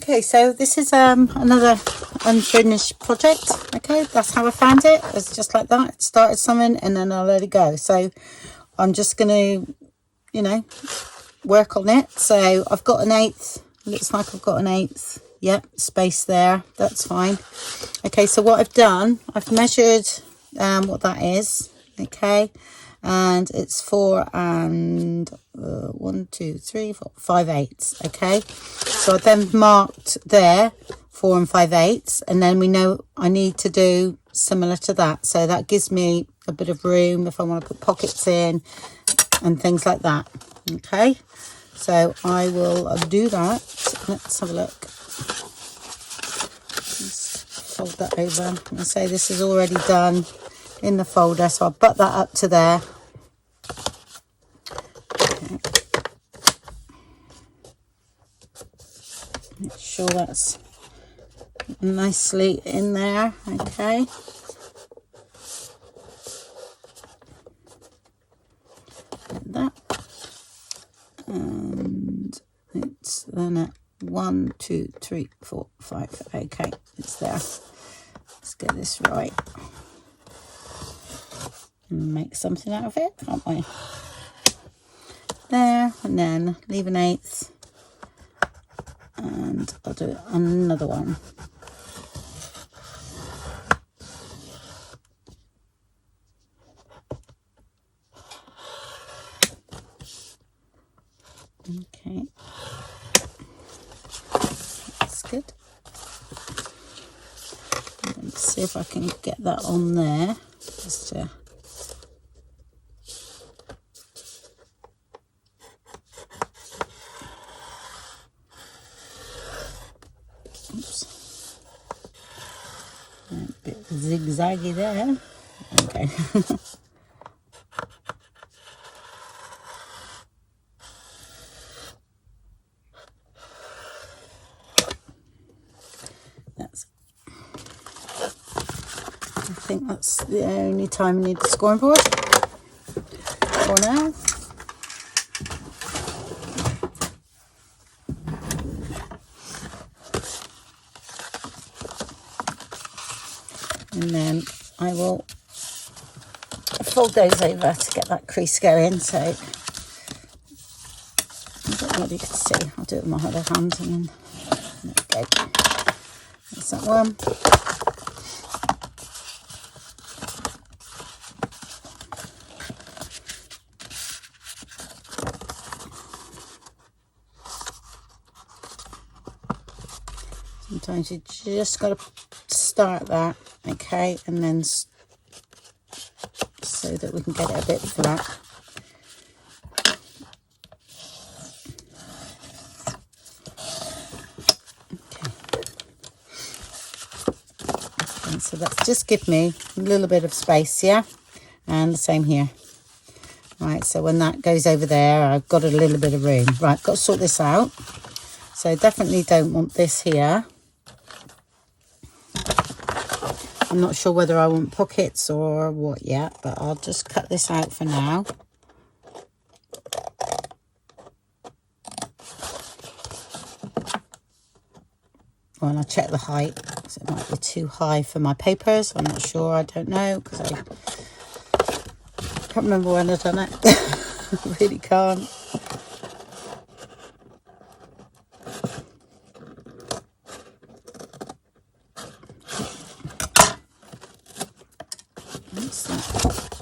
Okay, so this is another unfinished project. Okay, that's how I found it. It's just like that. It started something and then I let it go. So I'm just going to, you know, work on it. So I've got an 1/8. Looks like I've got an 1/8. Yep, space there. That's fine. Okay, so what I've done, I've measured what that is. Okay, and it's 4 and 1, 2, 3, 4, 5/8. Okay, so I then marked there 4 and 5/8, and then we know I need to do similar to that. So that gives me a bit of room if I want to put pockets in and things like that. Okay, so I will do that. Let's have a look. Let's fold that over and say this is already done in the folder, so I'll butt that up to there. Okay. Make sure that's nicely in there. Okay, like that, and it's then at 1, 2, 3, 4, 5. Okay, it's there. Let's get this right and make something out of it, can't we? There, and then leave an 1/8, and I'll do another one. Okay, that's good. Let's see if I can get that on there. Just to a bit zigzaggy there. Okay. I think that's the only time I need the scoring board for now. And then I will fold those over to get that crease going. So I don't know if you can see. I'll do it with my other hand, and then there we go. That's that one. Sometimes you just got to start that, okay, and then so that we can get it a bit flat. Okay. And so that's just give me a little bit of space, yeah, and the same here. Right, so when that goes over there, I've got a little bit of room. Right, got to sort this out. So definitely don't want this here. I'm not sure whether I want pockets or what yet, but I'll just cut this out for now. Well, and I'll check the height, because it might be too high for my papers. I'm not sure, I don't know, because I can't remember when I've done it. I really can't.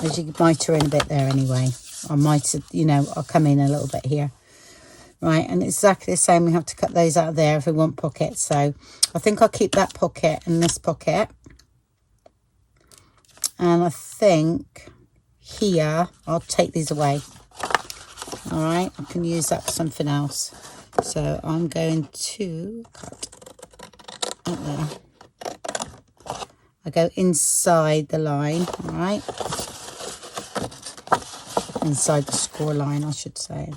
As you miter in a bit there anyway. I might, you know, I'll come in a little bit here. Right, and it's exactly the same. We have to cut those out of there if we want pockets. So I think I'll keep that pocket and this pocket. And I think here, I'll take these away. All right, I can use that for something else. So I'm going to cut out there. I go inside the line, all right? Inside the score line, I should say.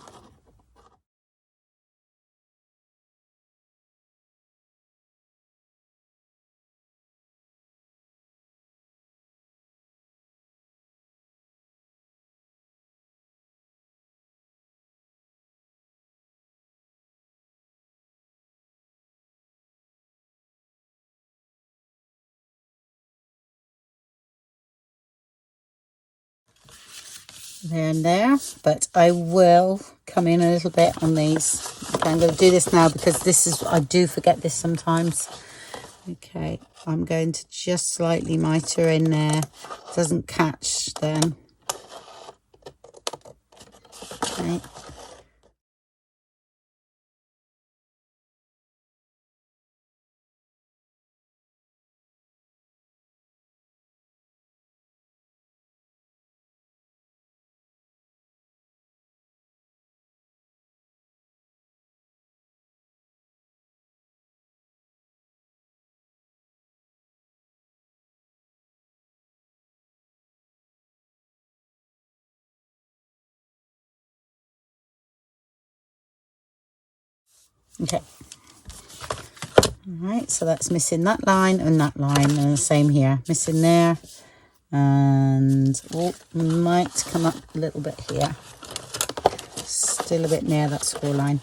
there and there, but I will come in a little bit on these. Okay, I'm going to do this now because this is, I do forget this sometimes. Okay, I'm going to just slightly miter in there. It doesn't catch then. Okay. Okay. Alright, so that's missing that line and that line, and the same here, missing there, and oh, might come up a little bit here, still a bit near that score line.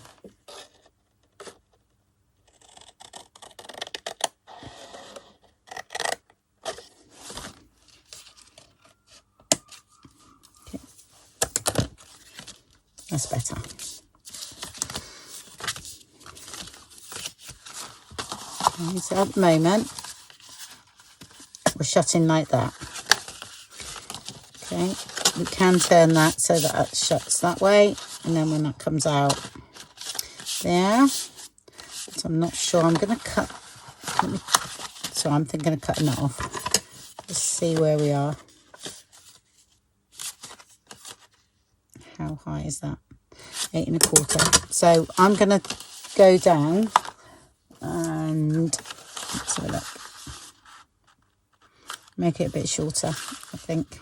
Okay. That's better. Okay, so at the moment we're shutting like that. Okay, we can turn that so that it shuts that way, and then when that comes out there, so I'm not sure, I'm going to cut, so I'm thinking of cutting that off. Let's see where we are. How high is that? 8 1/4. So I'm going to go down and let's have a look. Make it a bit shorter, I think.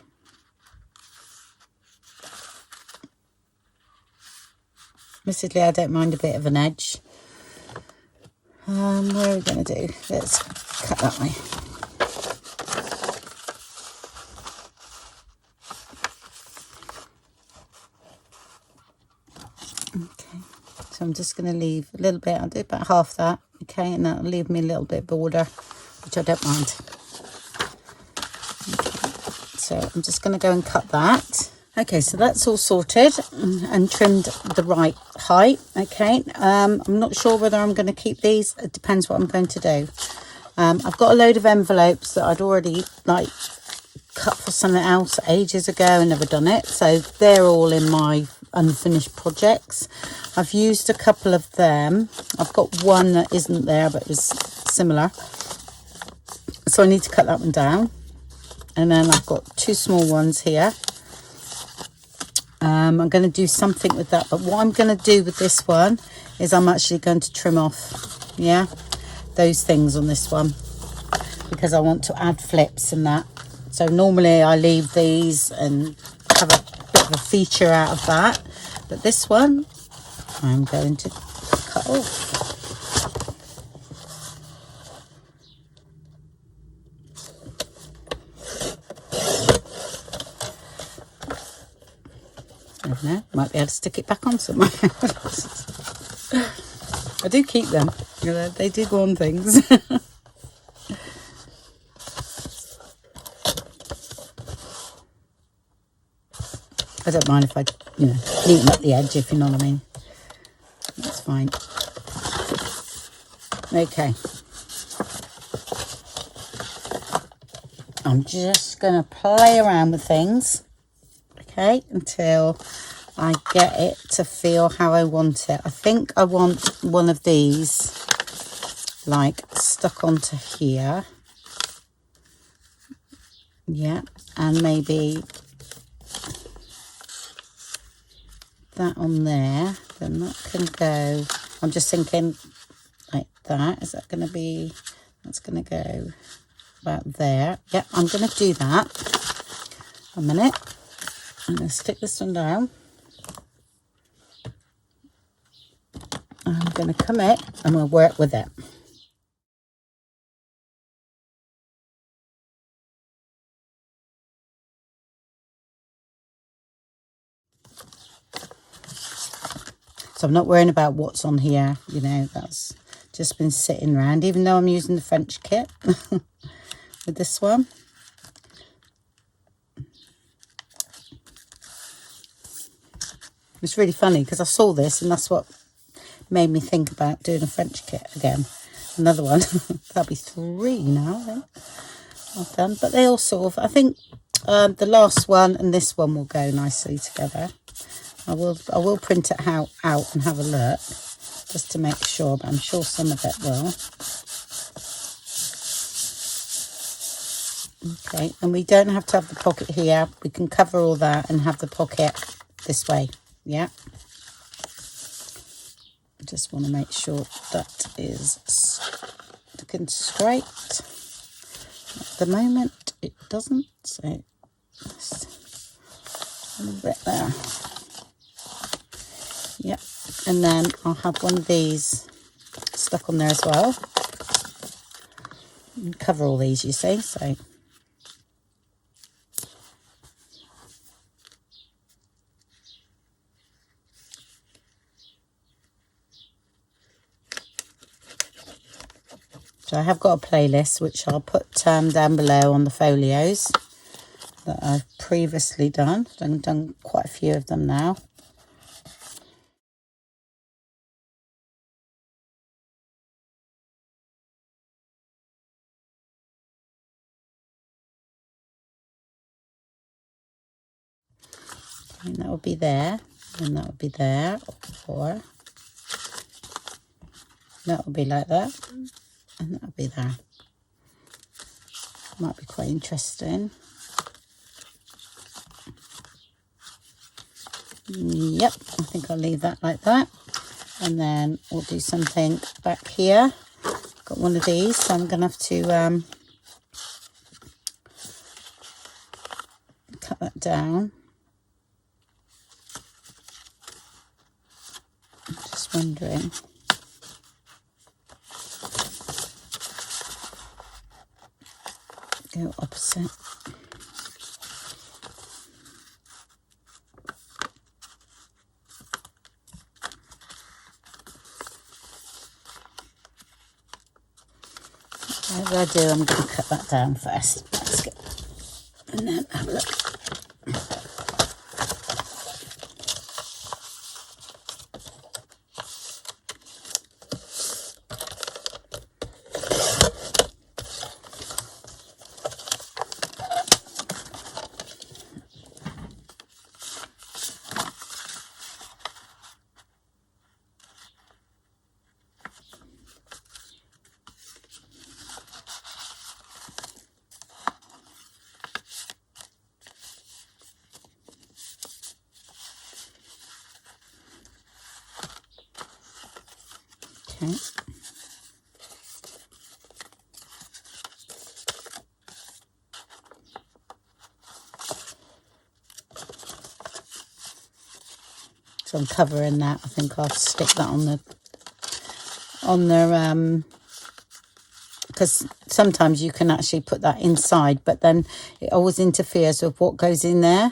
Admittedly, I don't mind a bit of an edge. What are we going to do? Let's cut that way. Okay, so I'm just going to leave a little bit. I'll do about half that. Okay, and that'll leave me a little bit border, which I don't mind. Okay, so I'm just going to go and cut that. Okay, so that's all sorted and trimmed the right height. Okay, I'm not sure whether I'm going to keep these. It depends what I'm going to do. I've got a load of envelopes that I'd already cut for something else ages ago and never done it. So they're all in my unfinished projects. I've used a couple of them. I've got one that isn't there but is similar. So I need to cut that one down. And then I've got 2 small ones here. I'm going to do something with that, but what I'm going to do with this one is I'm actually going to trim off, yeah, those things on this one, because I want to add flips and that. So normally I leave these and have a bit of a feature out of that, but this one I'm going to cut off. I don't know, might be able to stick it back on somewhere. I do keep them, you know, they do go on things. I don't mind if I, you know, neaten up the edge, if you know what I mean. That's fine. Okay. I'm just going to play around with things, okay, until I get it to feel how I want it. I think I want one of these, like, stuck onto here. Yeah, and maybe that on there. Then that can go, I'm just thinking like that. Is that going to be, that's going to go about there. Yep, I'm going to do that. A minute. I'm going to stick this one down. I'm going to commit and we'll work with it. So I'm not worrying about what's on here, you know, that's just been sitting around, even though I'm using the French kit with this one. It's really funny because I saw this and that's what made me think about doing a French kit again. Another one. That'll be 3 now, I think I've done. But they all sort of, I think the last one and this one will go nicely together. I will print it out and have a look just to make sure, but I'm sure some of it will. Okay, and we don't have to have the pocket here. We can cover all that and have the pocket this way. Yeah. I just want to make sure that is looking straight. At the moment, it doesn't. So just a little bit there. Yep. And then I'll have one of these stuck on there as well. And cover all these, you see. So I have got a playlist which I'll put down below on the folios that I've previously done. I've done quite a few of them now. And that will be there, and that will be there, or that will be like that, and that will be there. Might be quite interesting. Yep, I think I'll leave that like that. And then we'll do something back here. Got one of these, so I'm going to have to cut that down. I'm just wondering. Go opposite. Whatever I do, I'm going to cut that down first. Let's go. And then have a look. Okay. So I'm covering that. I think I'll stick that on the because sometimes you can actually put that inside, but then it always interferes with what goes in there.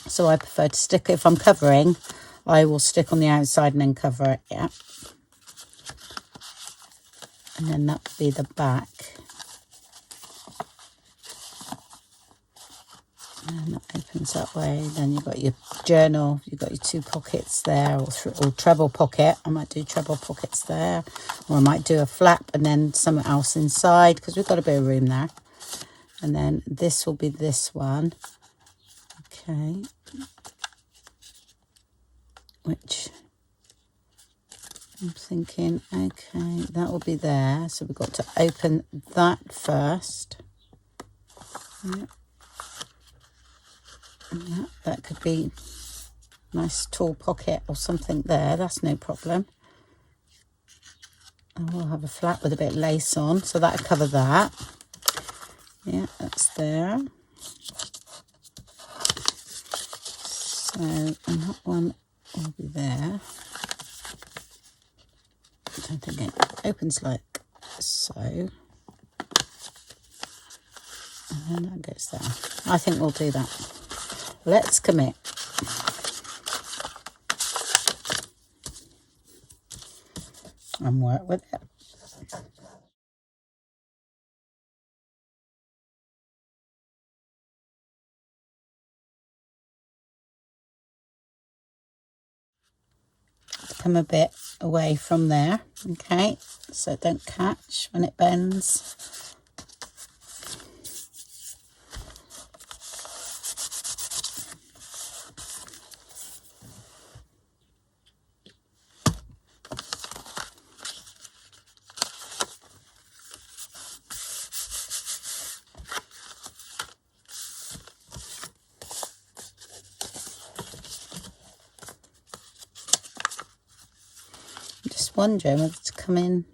So I prefer to stick, if I'm covering, I will stick on the outside and then cover it, yeah. And then that will be the back. And that opens that way. Then you've got your journal, you've got your 2 pockets there, or treble pocket. I might do treble pockets there, or I might do a flap and then something else inside, because we've got a bit of room there. And then this will be this one. Okay. Which I'm thinking, okay, that will be there. So we've got to open that first. Yeah. Yeah, that could be a nice tall pocket or something there. That's no problem. And we'll have a flap with a bit of lace on, so that'll cover that. Yeah, that's there. So, and that one will be there. I don't think it opens like so. And then that goes there. I think we'll do that. Let's commit. And work with it. come a bit away from there, okay, so it don't catch when it bends. Just wondering whether to come in.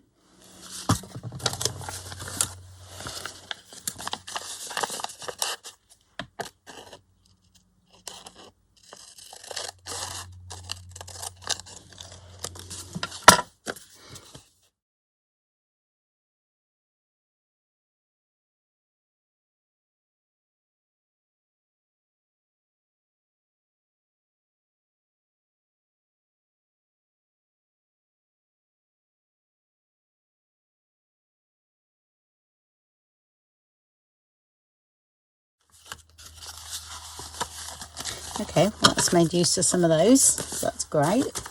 Okay, well, that's made use of some of those, so that's great.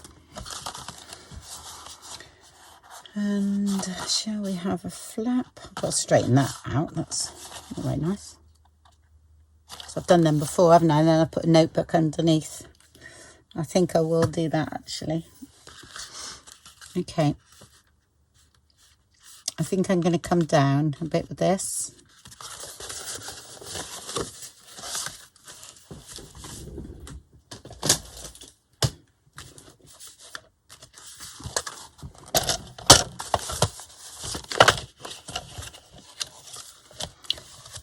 And shall we have a flap? I've got to straighten that out, that's not very nice. So I've done them before, haven't I? And then I put a notebook underneath. I think I will do that actually. Okay. I think I'm going to come down a bit with this.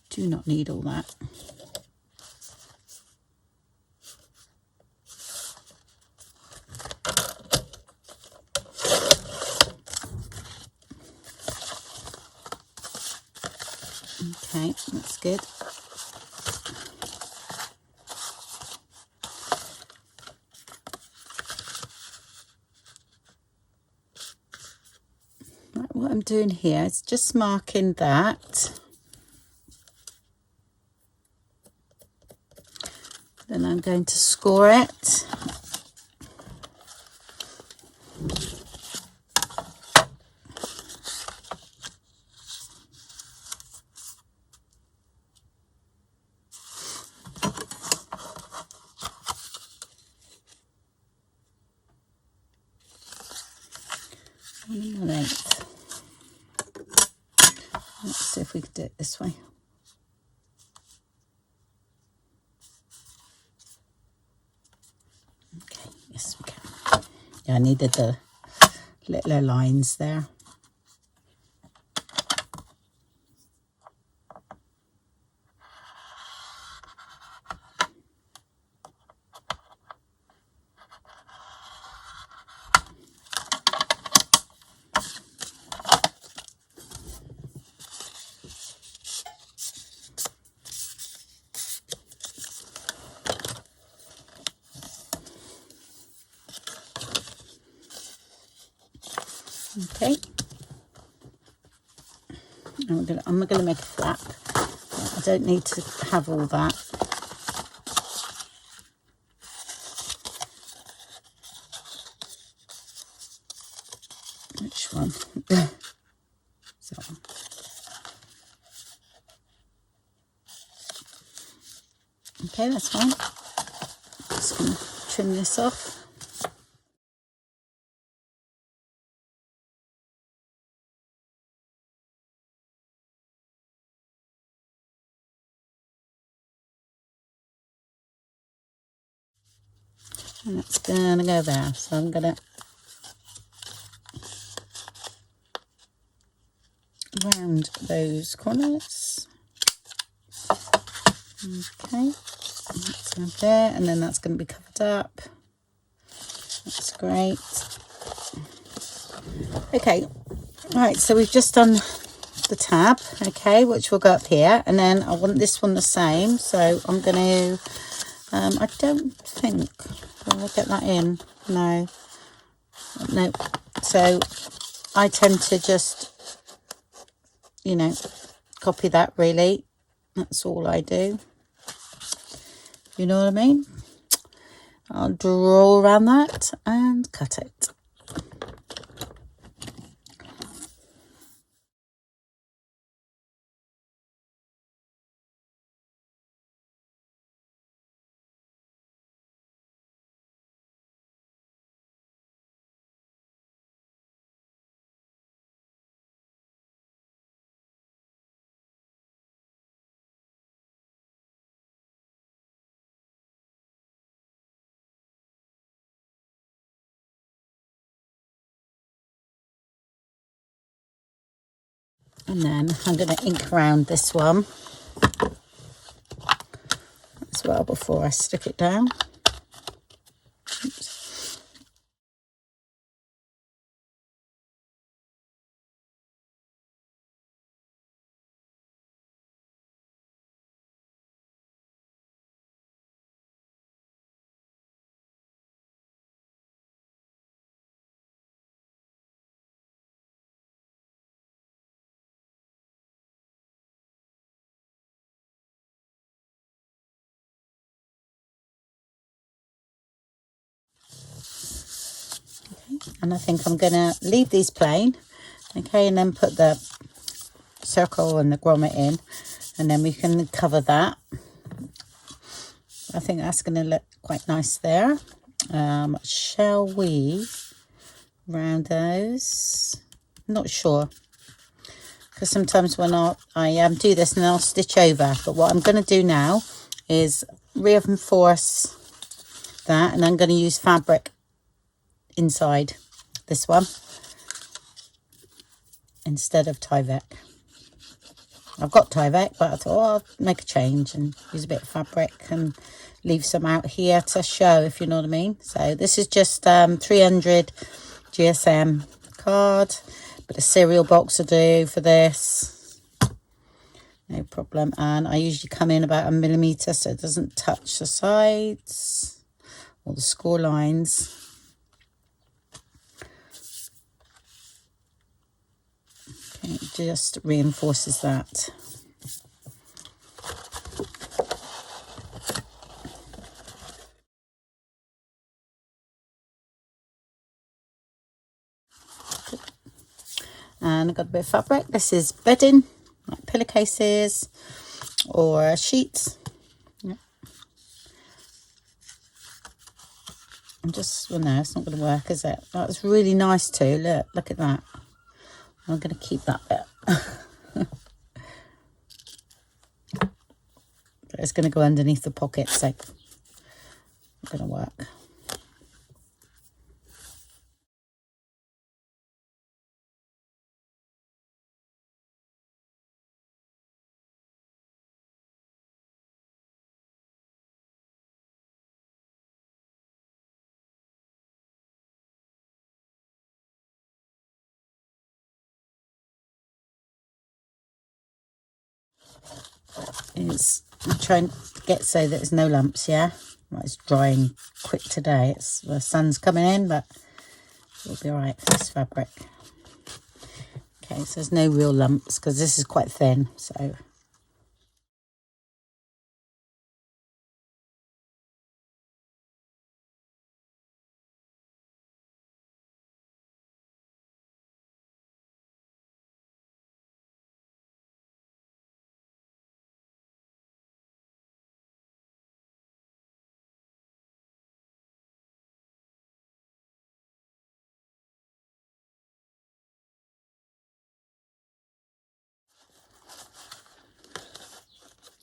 Do not need all that. Okay, that's good. Right, what I'm doing here is just marking that. Then I'm going to score it. Let's see if we can do it this way. Okay, yes we can. Yeah, I needed the little lines there. Okay, I'm gonna make a flap. I don't need to have all that. Which one? So, okay, that's fine. Just gonna trim this off. And that's gonna go there. So I'm gonna round those corners. Okay, that's going there, and then that's going to be covered up. That's great. Okay, right, so we've just done the tab, okay, which will go up here, and then I want this one the same, so I'm going to, I don't think, will I get that in? No, no, so I tend to just, you know, copy that really, that's all I do, you know what I mean? I'll draw around that and cut it. And then I'm going to ink around this one as well before I stick it down. Oops. And I think I'm going to leave these plain, okay, and then put the circle and the grommet in, and then we can cover that. I think that's going to look quite nice there. Shall we round those? Not sure, because sometimes when I do this and I'll stitch over, but what I'm going to do now is reinforce that, and I'm going to use fabric inside this one instead of Tyvek. I've got Tyvek, but I thought, oh, I'll make a change and use a bit of fabric and leave some out here to show, if you know what I mean. So this is just 300 GSM card, but a cereal box will do for this, no problem. And I usually come in about 1 millimeter so it doesn't touch the sides or the score lines. Okay, it just reinforces that. And I've got a bit of fabric. This is bedding, like pillowcases or sheets. Yeah. I'm just, well, no, it's not going to work, is it? That's really nice too. Look at that. I'm going to keep that bit. But it's going to go underneath the pocket, so it's going to work. I'm trying to get so that there's no lumps, yeah? Well, it's drying quick today. The sun's coming in, but it'll be all right for this fabric. Okay, so there's no real lumps because this is quite thin, so...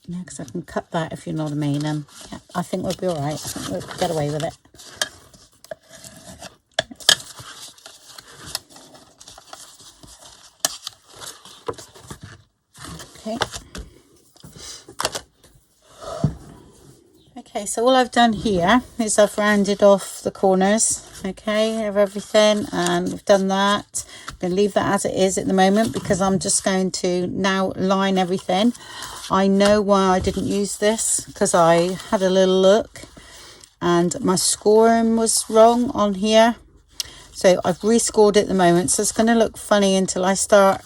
Yeah, because I can cut that, if you know what I mean. And yeah, I think we'll be all right. I think we'll get away with it. Okay. Okay, so all I've done here is I've rounded off the corners, okay, of everything, and we've done that. I'm going to leave that as it is at the moment because I'm just going to now line everything. I know why I didn't use this because I had a little look and my scoring was wrong on here. So I've rescored it at the moment, so it's going to look funny until I start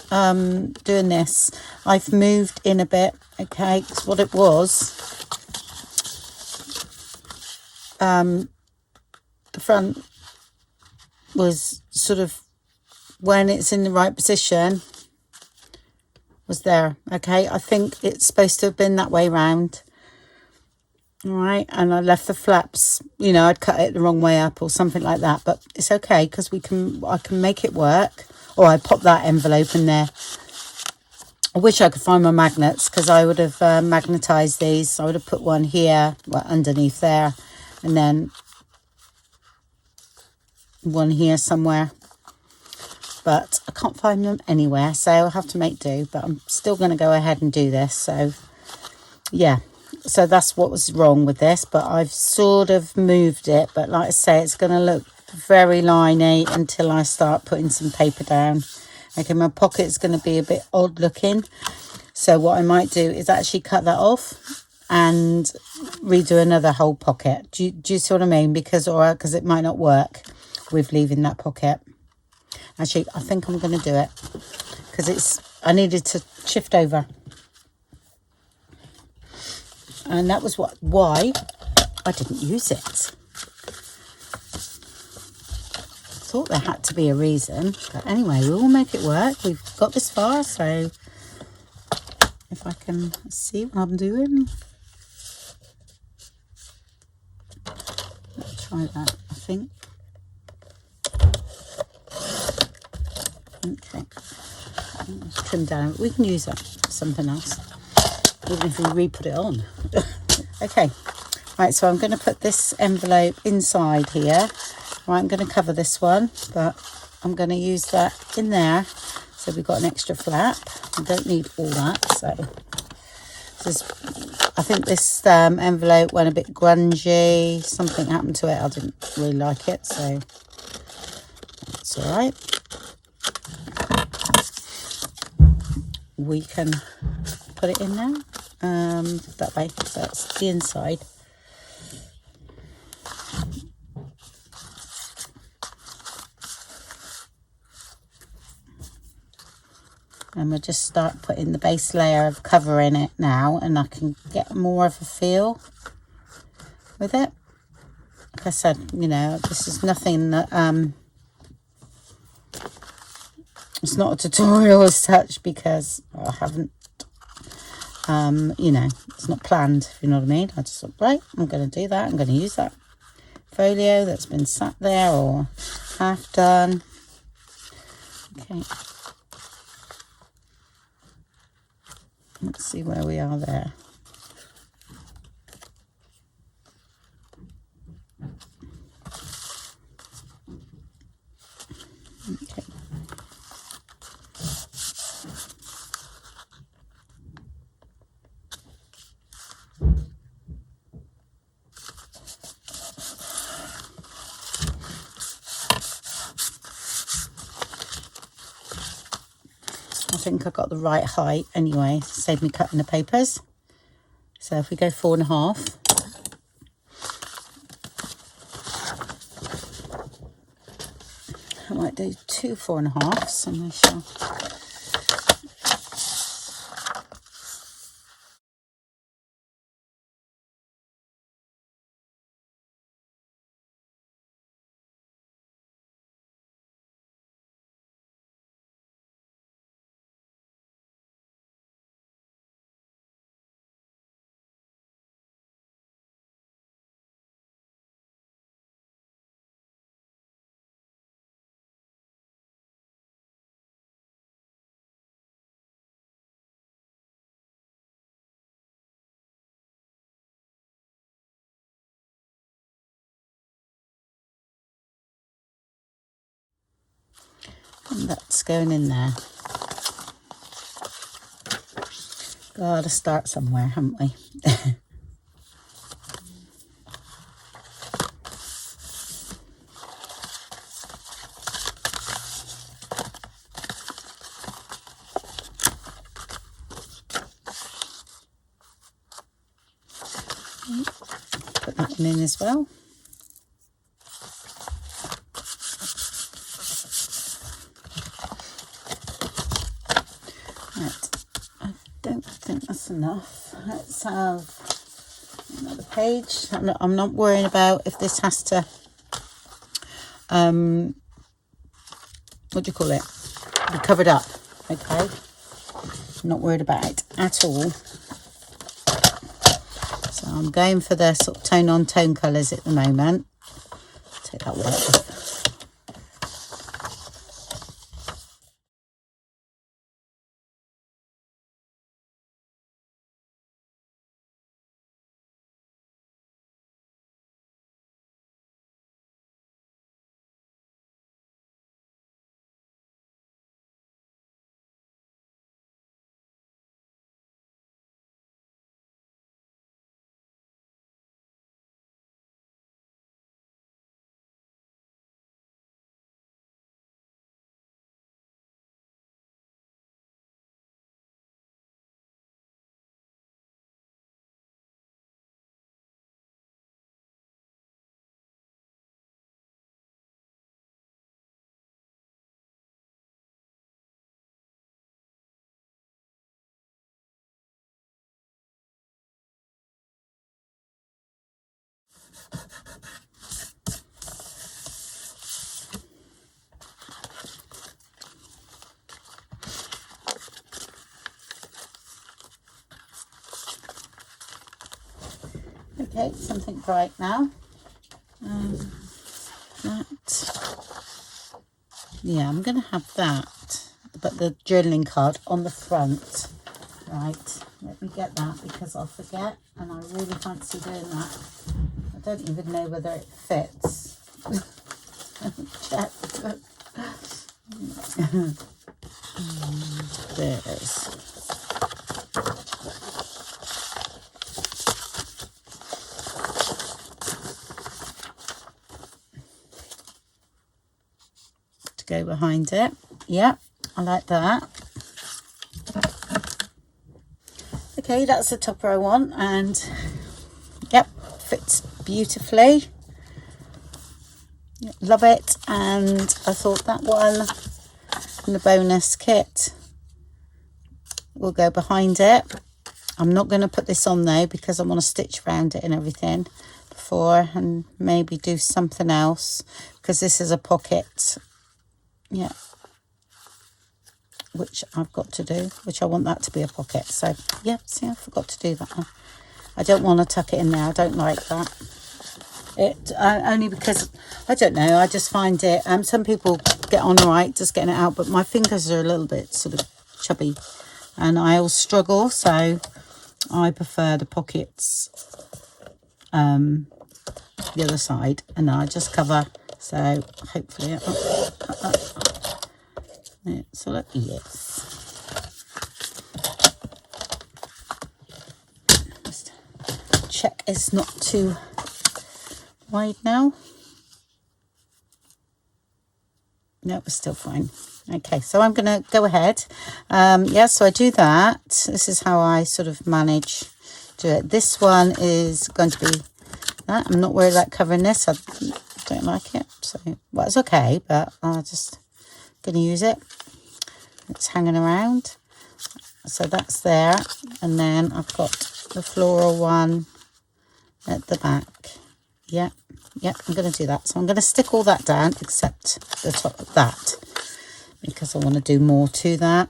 doing this. I've moved in a bit, okay, because what it was, the front was sort of, when it's in the right position, was there, okay. I think it's supposed to have been that way round, all right, and I left the flaps, you know, I'd cut it the wrong way up or something like that, but it's okay because I can make it work. Or I pop that envelope in there. I wish I could find my magnets because I would have magnetized these. I would have put one here, well, underneath there, and then one here somewhere. but I can't find them anywhere, so I'll have to make do. But I'm still going to go ahead and do this. So yeah, so that's what was wrong with this, but I've sort of moved it. But like I say, it's going to look very liney until I start putting some paper down. Okay, my pocket's going to be a bit odd looking, so what I might do is actually cut that off and redo another whole pocket. Do you see what I mean? Because it might not work with leaving that pocket. Actually, I think I'm going to do it because I needed to shift over, and that was why I didn't use it. Thought there had to be a reason, but anyway, we will make it work. We've got this far, so if I can see what I'm doing, let's try that. I think okay, let's trim down. We can use that for something else, even if we re-put it on. Okay, right, so I'm going to put this envelope inside here. Right, I'm going to cover this one, but I'm going to use that in there, so we've got an extra flap. I don't need all that, so I think this envelope went a bit grungy. Something happened to it. I didn't really like it, so that's all right. We can put it in now that way. So that's the inside. And we'll just start putting the base layer of cover in it now, and I can get more of a feel with it. Like I said, you know, this is nothing that it's not a tutorial as such, because I haven't you know, it's not planned, if you know what I mean. I just thought, right, I'm going to do that. I'm going to use that folio that's been sat there or half done. Okay, let's see where we are there. Okay. I think I got the right height anyway, save me cutting the papers. So if we go 4.5, I might do 2 4.5s, and I shall. And that's going in there. Gotta start somewhere, haven't we? Put that one in as well. Right, I don't think that's enough. Let's have another page. I'm not worrying about if this has to, what do you call it? Be covered up, okay? I'm not worried about it at all. So I'm going for the sort of tone on tone colours at the moment. Take that white off. Okay, something bright now. Yeah, I'm going to have that, but the journaling card on the front. Right, let me get that because I'll forget, and I really fancy doing that. I don't even know whether it fits. Check. There it is. To go behind it. Yep, I like that. Okay, that's the topper I want, and yep, fits beautifully. Love it. And I thought that one in the bonus kit will go behind it. I'm not going to put this on though because I want to stitch around it and everything before, and maybe do something else because this is a pocket. Yeah, which I've got to do, which I want that to be a pocket. So yeah, see, I forgot to do that one. I don't want to tuck it in there. I don't like that. It only because I don't know. I just find it. Some people get on all right just getting it out, but my fingers are a little bit sort of chubby, and I'll struggle. So I prefer the pockets, the other side, and I just cover. So hopefully, so look, yes. Just check it's not too wide now. No, it's still fine. Okay, so I'm going to go ahead. Yeah, so I do that. This is how I sort of manage to do it. This one is going to be that. I'm not worried about covering this. I don't like it. So, well, it's okay, but I'm just going to use it. It's hanging around. So that's there. And then I've got the floral one at the back. Yeah. Yep, I'm going to do that. So I'm going to stick all that down except the top of that because I want to do more to that.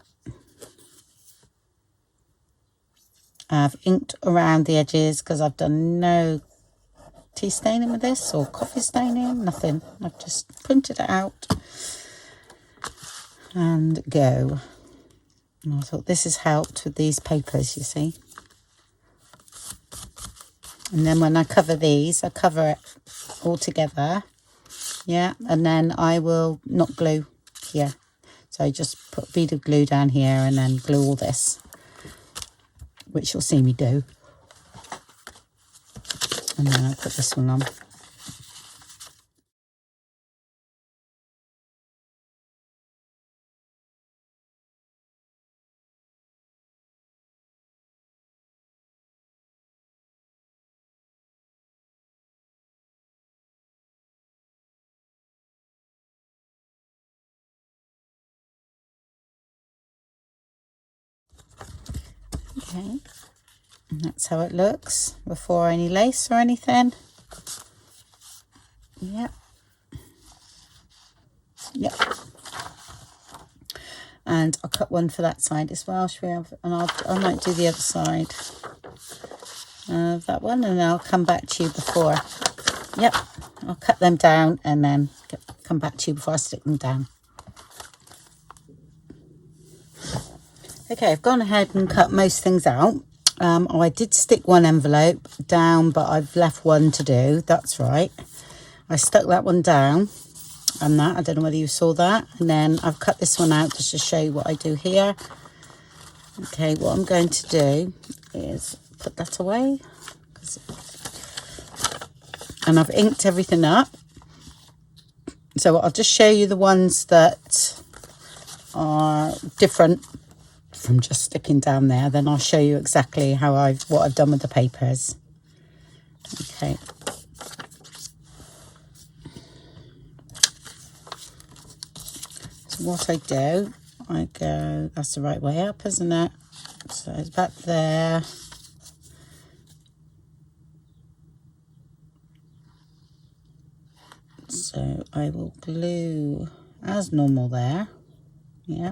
I've inked around the edges because I've done no tea staining with this or coffee staining, nothing. I've just printed it out and go. And I thought this has helped with these papers, you see. And then when I cover these, I cover it all together. Yeah, and then I will not glue here. So I just put a bead of glue down here and then glue all this, which you'll see me do. And then I put this one on. Okay, and that's how it looks before any lace or anything. Yep. Yep. And I'll cut one for that side as well. Should we have? And I might do the other side of that one, and I'll come back to you before. Yep. I'll cut them down and then come back to you before I stick them down. Okay, I've gone ahead and cut most things out. I did stick one envelope down, but I've left one to do. That's right. I stuck that one down and that. I don't know whether you saw that. And then I've cut this one out just to show you what I do here. Okay, what I'm going to do is put that away. And I've inked everything up. So I'll just show you the ones that are different from just sticking down there. Then I'll show you exactly what I've done with the papers. Okay. So what I do, I go, that's the right way up, isn't it? So it's back there. So I will glue as normal there, yeah,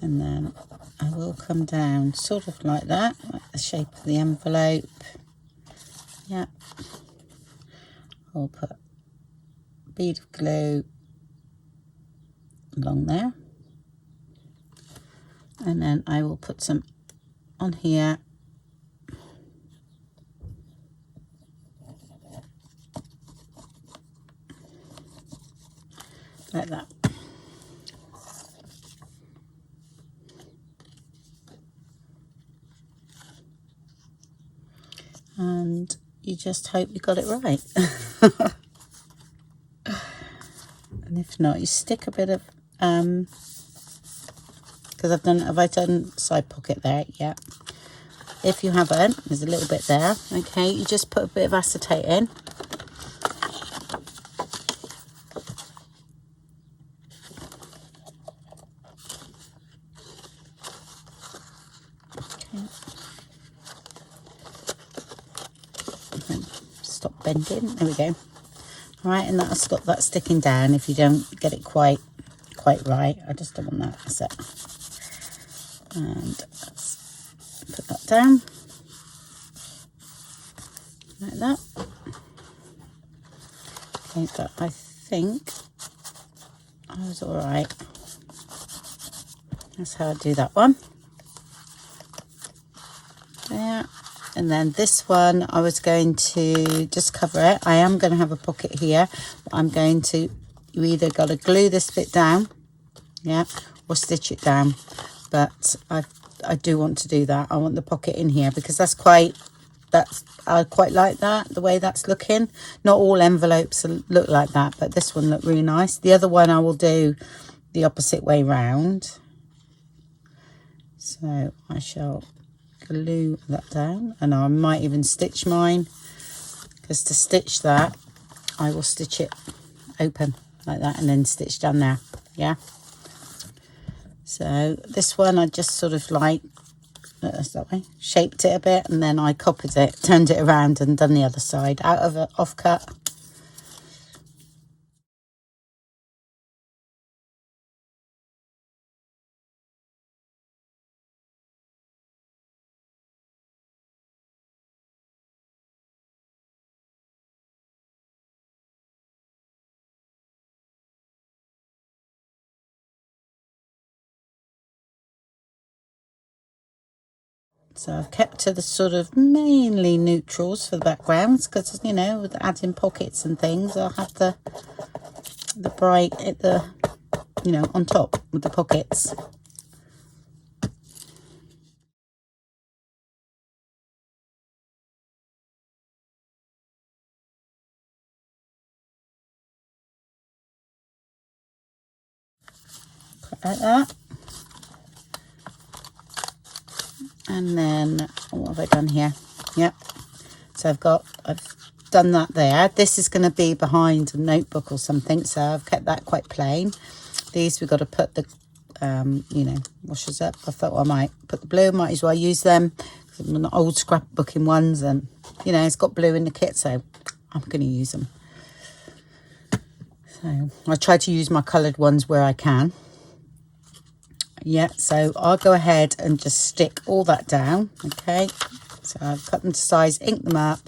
and then I will come down sort of like that, like the shape of the envelope, yeah. I'll put a bead of glue along there, and then I will put some on here, like that. And you just hope you got it right. And if not, you stick a bit of because have I done side pocket there? Yeah. If you haven't, there's a little bit there. Okay, you just put a bit of acetate in. Okay. Stop bending. There we go. All right, and that'll stop that sticking down if you don't get it quite right. I just don't want that. That's it. And let's put that down like that. Okay, but I think I was all right. That's how I do that one. There. And then this one, I was going to just cover it. I am going to have a pocket here. But I'm going to, you either got to glue this bit down, yeah, or stitch it down. But I do want to do that. I want the pocket in here because I quite like that, the way that's looking. Not all envelopes look like that, but this one looked really nice. The other one I will do the opposite way round. So I shall glue that down, and I might even stitch mine, because to stitch that I will stitch it open like that and then stitch down there, yeah. So this one I just sort of like that way, shaped it a bit, and then I copied it, turned it around and done the other side out of an offcut. So I've kept to the sort of mainly neutrals for the backgrounds, because, you know, with adding pockets and things, I'll have the bright at the, you know, on top with the pockets. Like that. And then what have I done here? Yep. So I've done that there. This is going to be behind a notebook or something, so I've kept that quite plain. These we've got to put the you know, washers up. I thought I might put the blue, might as well use them. I'm an old scrapbooking ones, and you know, it's got blue in the kit, so I'm going to use them. So I try to use my coloured ones where I can. Yeah, so I'll go ahead and just stick all that down. Okay, so I've cut them to size, ink them up,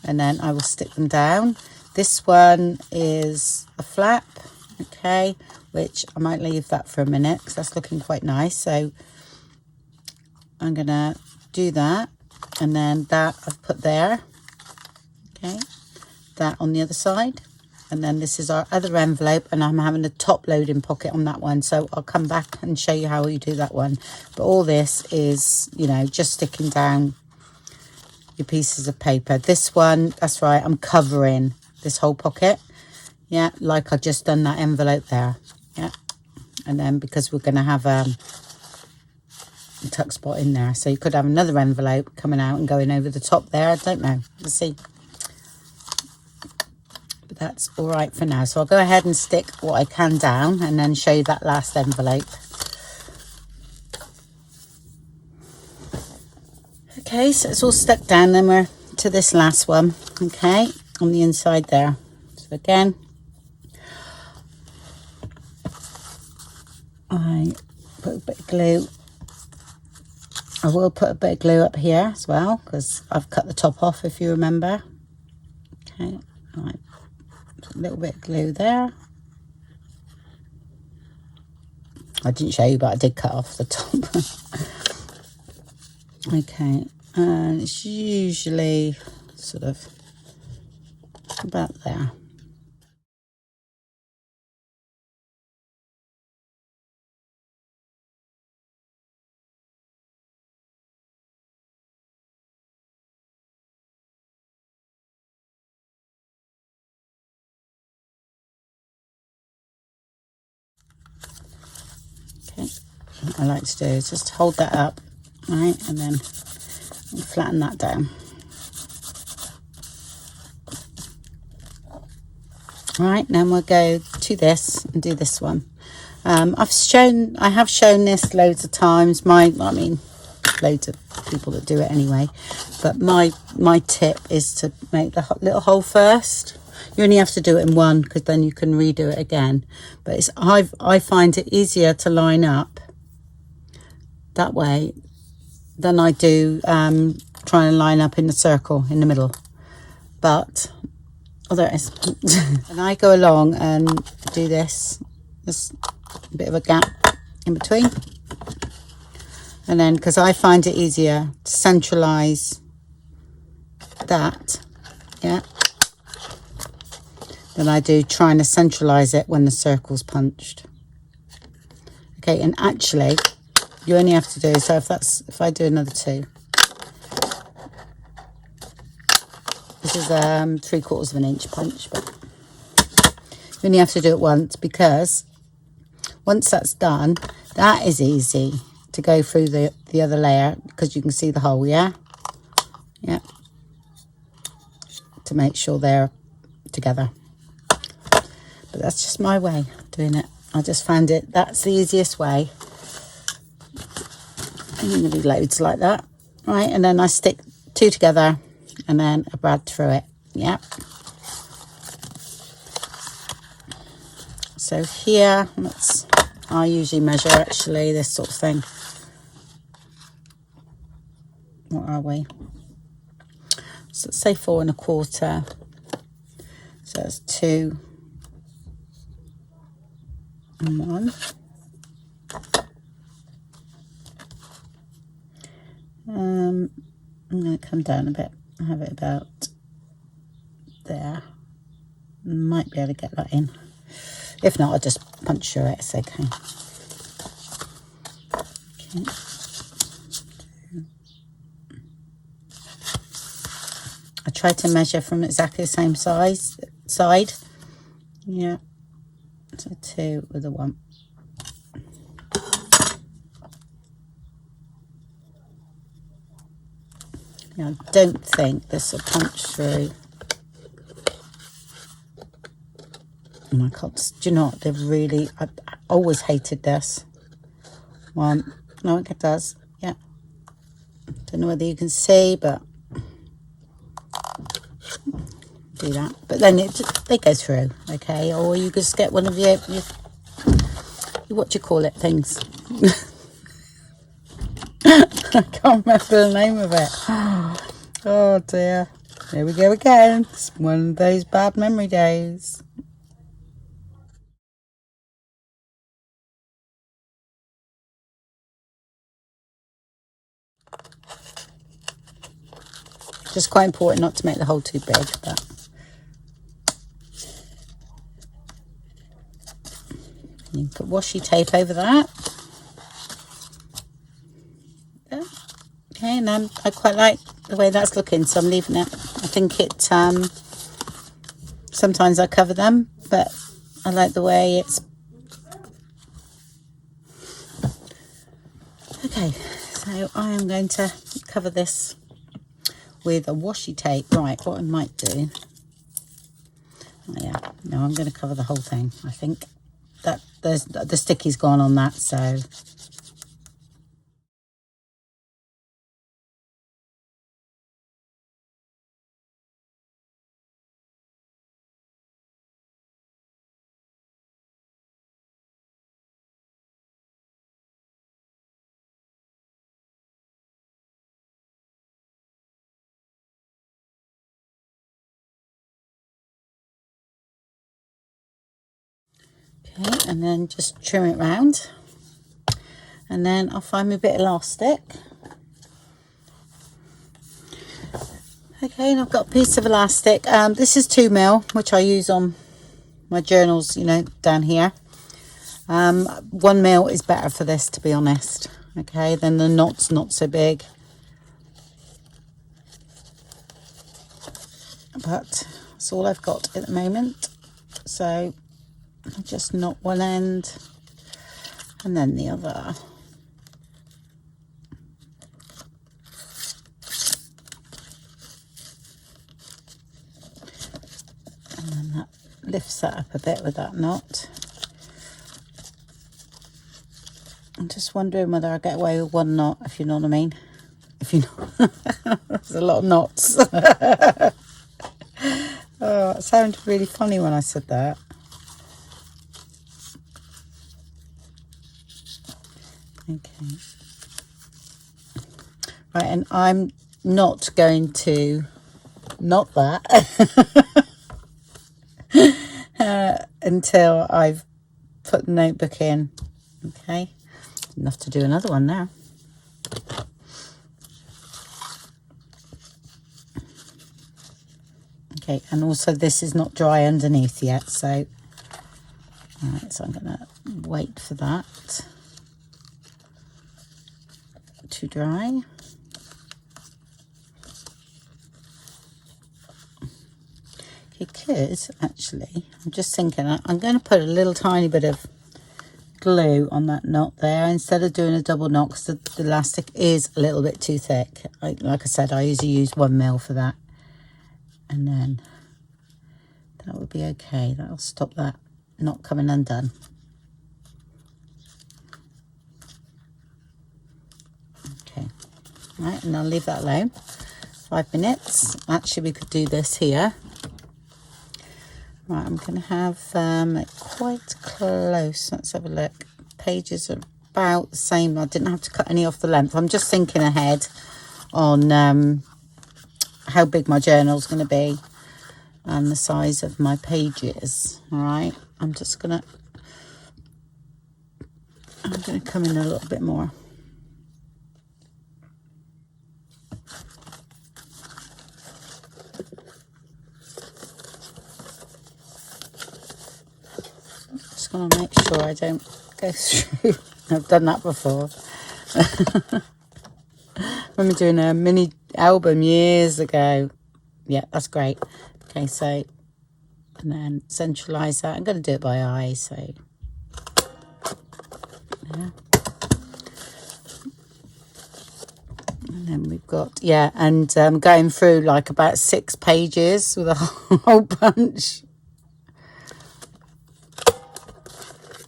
and then I will stick them down. This one is a flap, okay, which I might leave that for a minute because that's looking quite nice. So I'm gonna do that, and then that I've put there, okay, that on the other side. And then this is our other envelope, and I'm having a top loading pocket on that one, so I'll come back and show you how you do that one. But all this is, you know, just sticking down your pieces of paper. This one, that's right, I'm covering this whole pocket, yeah, like I just done that envelope there, yeah. And then because we're going to have a tuck spot in there, so you could have another envelope coming out and going over the top there. I don't know, we'll see. That's all right for now. So I'll go ahead and stick what I can down and then show you that last envelope. Okay, so it's all stuck down. Then we're to this last one, okay, on the inside there. So again, I put a bit of glue. I will put a bit of glue up here as well because I've cut the top off, if you remember. Okay, right, put a little bit of glue there. I didn't show you, but I did cut off the top. Okay, and it's usually sort of about there. Okay, what I like to do is just hold that up, right, and then flatten that down. Right, now we'll go to this and do this one. I have shown this loads of times. Loads of people that do it anyway. But my tip is to make the little hole first. You only have to do it in one because then you can redo it again. But I find it easier to line up that way than I do trying to line up in the circle in the middle. But oh, there it is. And I go along and do this. There's a bit of a gap in between. And then, because I find it easier to centralise that, yeah, than I do trying to centralise it when the circle's punched. Okay, and actually, you only have to do, so if I do another two. This is 3/4 of an inch punch, but you only have to do it once because once that's done, that is easy to go through the other layer because you can see the hole, yeah? Yeah. To make sure they're together. But that's just my way of doing it. I just found that's the easiest way. I'm going to do loads like that. Right, and then I stick two together and then I brad through it. Yeah. So here, I usually measure actually this sort of thing. What are we? So let's say 4 1/4. So that's 2 and 1. I'm going to come down a bit. I have it about there. Might be able to get that in. If not, I'll just punch through it. It's okay. Okay. I try to measure from exactly the same side. Yeah. So 2 with a 1. Now, I don't think this will punch through. Oh my God, do you know what? I always hated this one. No, it does. Yeah. Don't know whether you can see, but do that. But then they go through, okay? Or you just get one of your what do you call it, things. I can't remember the name of it. Oh dear. Here we go again. It's one of those bad memory days. Just quite important not to make the hole too big, but you put washi tape over that. There. Okay, and then I quite like the way that's looking, so I'm leaving it. I think it sometimes I cover them, but I like the way it's. Okay, so I am going to cover this with a washi tape. Right, what I might do, oh yeah, no, I'm going to cover the whole thing. I think that the sticky's gone on that, so Okay, and then just trim it round. And then I'll find me a bit of elastic. Okay, and I've got a piece of elastic. This is 2mm, which I use on my journals, you know, down here. 1mm is better for this, to be honest. Okay, then the knot's not so big. But that's all I've got at the moment. So I just knot one end and then the other. And then that lifts that up a bit with that knot. I'm just wondering whether I get away with one knot, if you know what I mean. If you know, there's a lot of knots. Oh, it sounded really funny when I said that. Okay. Right, and I'm not going to knot that until I've put the notebook in. Okay, enough to do another one now. Okay, and also this is not dry underneath yet, so all right, so I'm gonna wait for that to dry. Because actually, I'm just thinking I'm going to put a little tiny bit of glue on that knot there instead of doing a double knot, because the elastic is a little bit too thick. Like I said, I usually use 1mm for that, and then that would be okay. That'll stop that knot coming undone. Okay, right, and I'll leave that alone 5 minutes. Actually, we could do this here. Right, I'm going to have it quite close. Let's have a look. Pages are about the same. I didn't have to cut any off the length. I'm just thinking ahead on how big my journal's going to be and the size of my pages. All right, I'm going to come in a little bit more. Just want to make sure I don't go through. I've done that before. I remember doing a mini album years ago. Yeah, that's great. Okay, so, and then centralize that. I'm going to do it by eye, so, yeah. And then we've got, yeah, and going through like about 6 pages with a whole bunch.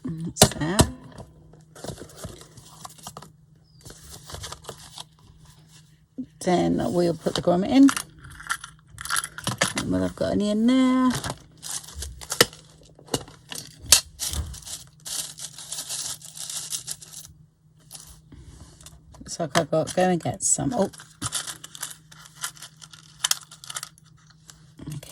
That's that. Then we'll put the grommet in. And when I've got any in there. Looks like I've got to go and get some. Oh. Okay.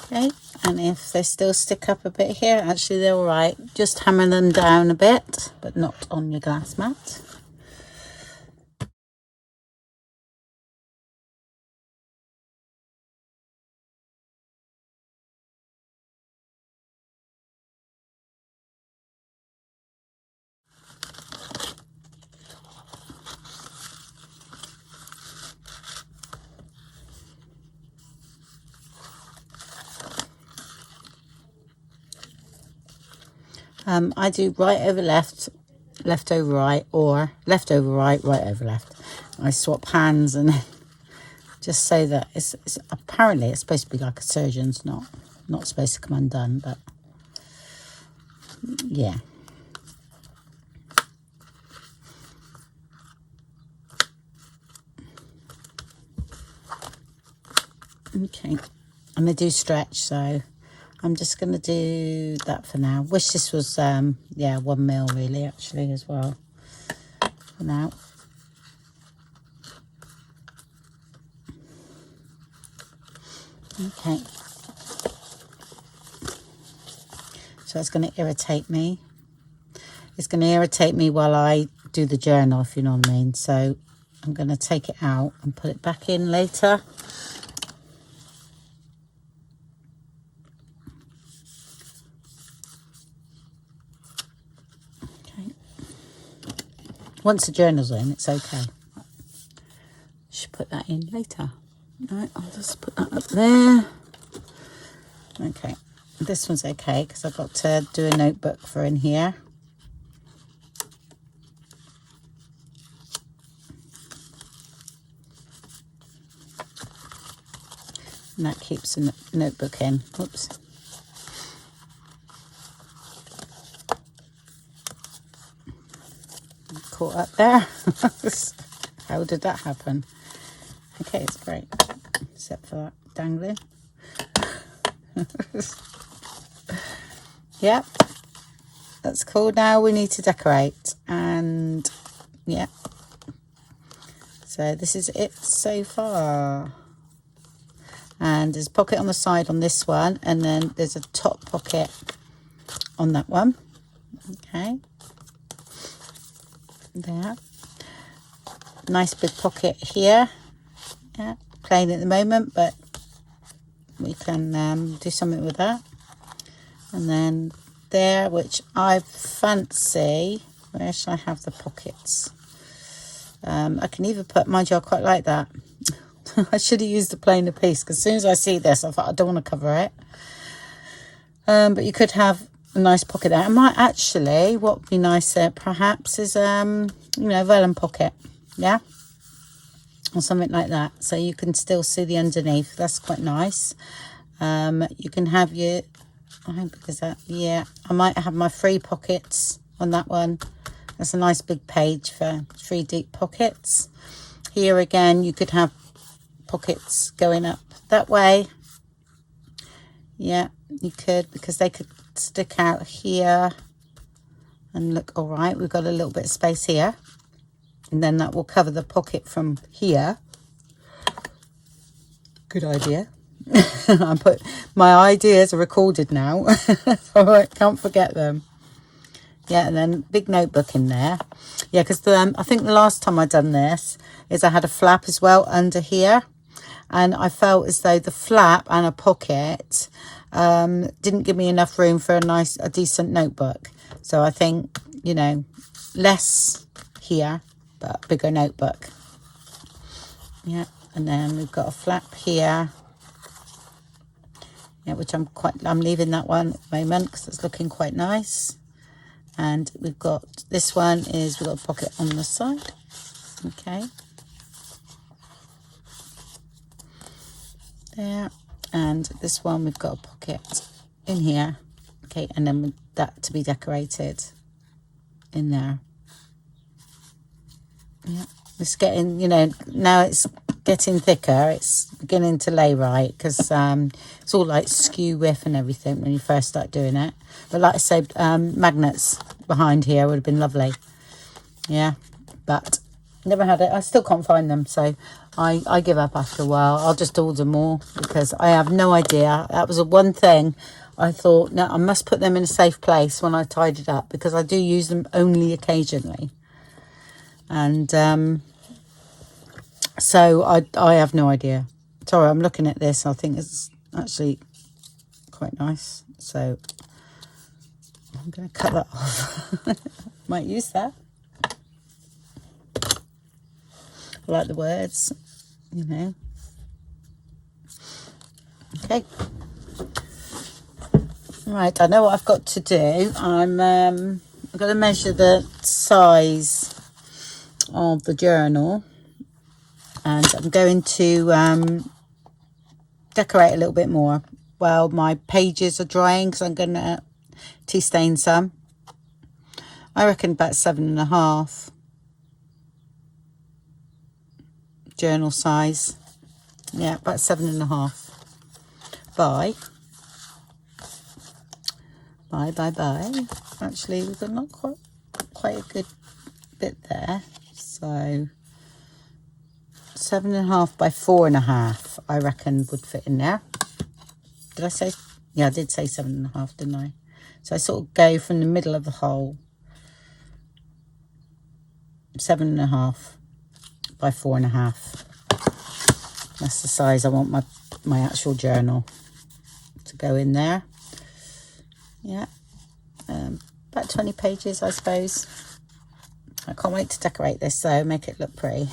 Okay, and if they still stick up a bit here, actually they're all right. Just hammer them down a bit, but not on your glass mat. I do right over left, left over right, or left over right, right over left. I swap hands and just say that it's apparently it's supposed to be like a surgeon's not supposed to come undone, but yeah. Okay, and they do stretch, so I'm just going to do that for now. Wish this was yeah, 1 mil really actually as well for now. Okay, so it's going to irritate me. It's going to irritate me while I do the journal, if you know what I mean. So I'm going to take it out and put it back in later. Okay. Once the journal's in, it's okay. Should put that in later. Right, I'll just put that up there. Okay, this one's okay because I've got to do a notebook for in here. And that keeps the notebook in. Whoops. Caught up there. How did that happen? Okay, it's great. Except for that dangling. Yep. That's cool. Now we need to decorate. And yeah. So this is it so far. And there's a pocket on the side on this one, and then there's a top pocket on that one. Okay, there. Nice big pocket here. Yeah, plain at the moment, but we can do something with that. And then there, which I fancy. Where shall I have the pockets? I can either put, mind you, I quite like that. I should have used the plainer piece because as soon as I see this, I thought I don't want to cover it. But you could have a nice pocket there. I might actually, what would be nicer perhaps is, you know, vellum pocket. Yeah. Or something like that. So you can still see the underneath. That's quite nice. You can have your, I hope because that, yeah, I might have my free pockets on that one. That's a nice big page for 3 deep pockets. Here again, you could have pockets going up that way. Yeah, you could, because they could stick out here and look all right. We've got a little bit of space here, and then that will cover the pocket from here. Good idea. I put my ideas are recorded now, so I can't forget them. Yeah, and then big notebook in there. Yeah, because I think the last time I done this is I had a flap as well under here. And I felt as though the flap and a pocket didn't give me enough room for a decent notebook. So I think, you know, less here, but bigger notebook. Yeah, and then we've got a flap here. Yeah, which I'm leaving that one at the moment because it's looking quite nice. And we've got, this one is, we've got a pocket on the side. Okay. There, and this one we've got a pocket in here. Okay, and then that to be decorated in there. Yeah, it's getting, you know, now it's getting thicker. It's beginning to lay right because it's all like skew width and everything when you first start doing it. But like I said, magnets behind here would have been lovely. Yeah, but never had it. I still can't find them, so I give up after a while. I'll just order more because I have no idea. That was the one thing I thought, no, I must put them in a safe place when I tied it up because I do use them only occasionally. And so I have no idea. Sorry, I'm looking at this. I think it's actually quite nice. So I'm going to cut that off. Might use that. I like the words, you know. Okay. Right, I know what I've got to do. I'm going to measure the size of the journal, and I'm going to decorate a little bit more while my pages are drying because I'm going to tea stain some. I reckon about 7.5 journal size. Yeah, about 7.5. by. Actually, we've got not quite a good bit there. So 7.5 by 4.5, I reckon would fit in there. Did I say? Yeah, I did say 7.5, didn't I? So I sort of go from the middle of the hole, 7.5 by 4.5. That's the size I want my actual journal to go in there. Yeah, about 20 pages, I suppose. I can't wait to decorate this, so make it look pretty.